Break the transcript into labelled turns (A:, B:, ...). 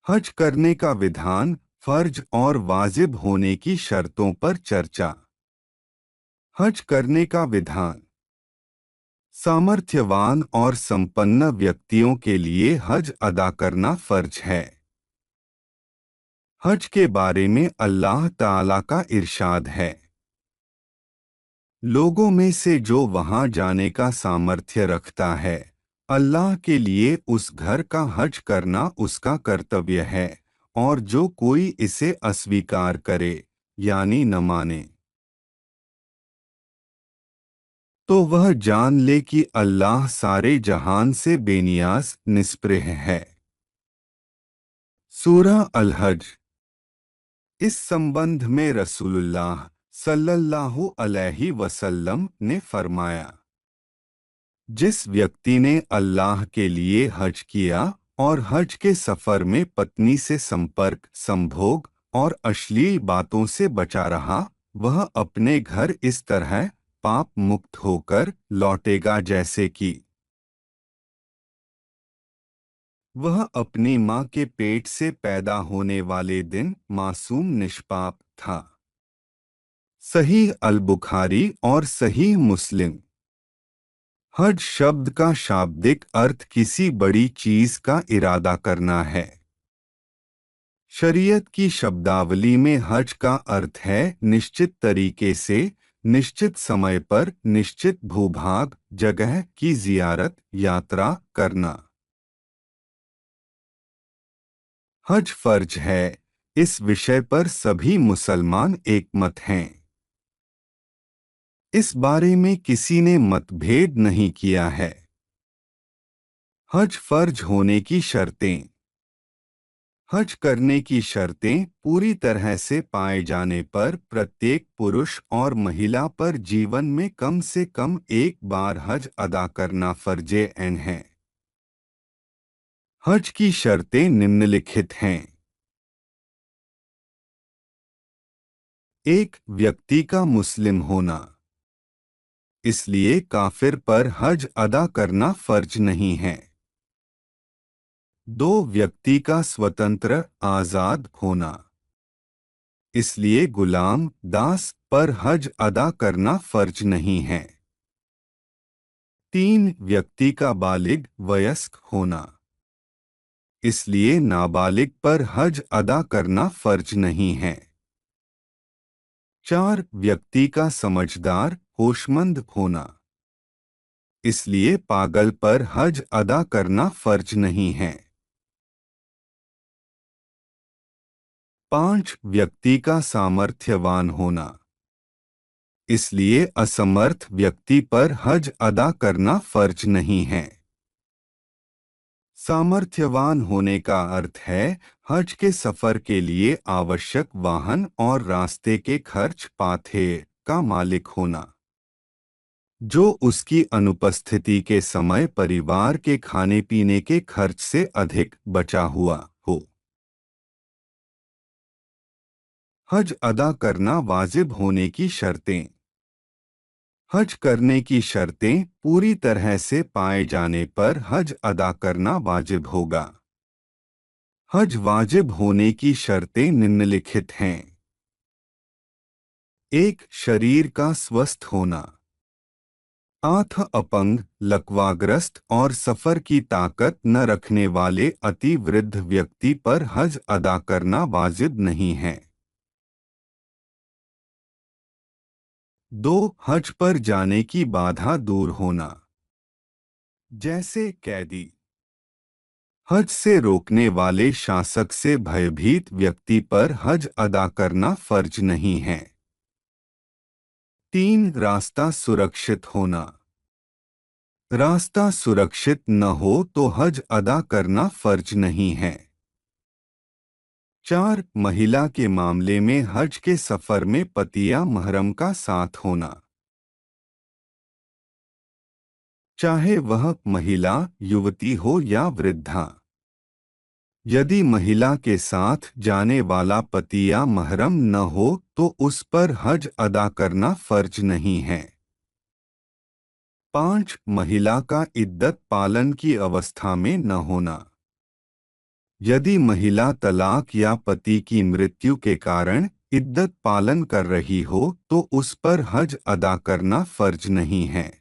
A: हज करने का विधान, फर्ज और वाजिब होने की शर्तों पर चर्चा। हज करने का विधान। सामर्थ्यवान और संपन्न व्यक्तियों के लिए हज अदा करना फर्ज है। हज के बारे में अल्लाह ताला का इरशाद है, लोगों में से जो वहां जाने का सामर्थ्य रखता है, अल्लाह के लिए उस घर का हज करना उसका कर्तव्य है, और जो कोई इसे अस्वीकार करे यानी न माने, तो वह जान ले कि अल्लाह सारे जहान से बेनियाज निस्पृह है। सूरह अल-हज। इस संबंध में रसूलुल्लाह सल्लल्लाहु अलैहि वसल्लम ने फरमाया, जिस व्यक्ति ने अल्लाह के लिए हज किया और हज के सफर में पत्नी से संपर्क, संभोग और अश्लील बातों से बचा रहा, वह अपने घर इस तरह पाप मुक्त होकर लौटेगा जैसे कि वह अपनी माँ के पेट से पैदा होने वाले दिन मासूम निष्पाप था। सहीह अल बुखारी और सहीह मुस्लिम। हज शब्द का शाब्दिक अर्थ किसी बड़ी चीज का इरादा करना है। शरीयत की शब्दावली में हज का अर्थ है निश्चित तरीके से, निश्चित समय पर, निश्चित भूभाग, जगह की जियारत, यात्रा करना। हज फर्ज है, इस विषय पर सभी मुसलमान एकमत हैं। इस बारे में किसी ने मतभेद नहीं किया है। हज फर्ज होने की शर्तें। हज करने की शर्तें पूरी तरह से पाए जाने पर प्रत्येक पुरुष और महिला पर जीवन में कम से कम एक बार हज अदा करना फर्जे ऐन है। हज की शर्तें निम्नलिखित हैं। एक, व्यक्ति का मुस्लिम होना। इसलिए काफिर पर हज अदा करना फर्ज नहीं है। दो, व्यक्ति का स्वतंत्र आजाद होना। इसलिए गुलाम, दास पर हज अदा करना फर्ज नहीं है। तीन, व्यक्ति का बालिग वयस्क होना। इसलिए नाबालिग पर हज अदा करना फर्ज नहीं है। चार, व्यक्ति का समझदार होशमंद होना। इसलिए पागल पर हज अदा करना फर्ज नहीं है। पांच, व्यक्ति का सामर्थ्यवान होना। इसलिए असमर्थ व्यक्ति पर हज अदा करना फर्ज नहीं है। सामर्थ्यवान होने का अर्थ है हज के सफर के लिए आवश्यक वाहन और रास्ते के खर्च पाथे का मालिक होना, जो उसकी अनुपस्थिति के समय परिवार के खाने पीने के खर्च से अधिक बचा हुआ हो। हज अदा करना वाजिब होने की शर्तें। हज करने की शर्तें पूरी तरह से पाए जाने पर हज अदा करना वाजिब होगा। हज वाजिब होने की शर्तें निम्नलिखित हैं। एक, शरीर का स्वस्थ होना। आंख अपंग, लकवाग्रस्त और सफर की ताकत न रखने वाले अति वृद्ध व्यक्ति पर हज अदा करना वाजिब नहीं है। दो, हज पर जाने की बाधा दूर होना। जैसे कैदी। हज से रोकने वाले शासक से भयभीत व्यक्ति पर हज अदा करना फर्ज नहीं है। तीन, रास्ता सुरक्षित होना। रास्ता सुरक्षित न हो तो हज अदा करना फर्ज नहीं है। चार, महिला के मामले में हज के सफर में पति या महरम का साथ होना। चाहे वह महिला, युवती हो या वृद्धा। यदि महिला के साथ जाने वाला पति या महरम न हो तो उस पर हज अदा करना फर्ज नहीं है। पांच, महिला का इद्दत पालन की अवस्था में न होना। यदि महिला तलाक या पति की मृत्यु के कारण इद्दत पालन कर रही हो तो उस पर हज अदा करना फर्ज नहीं है।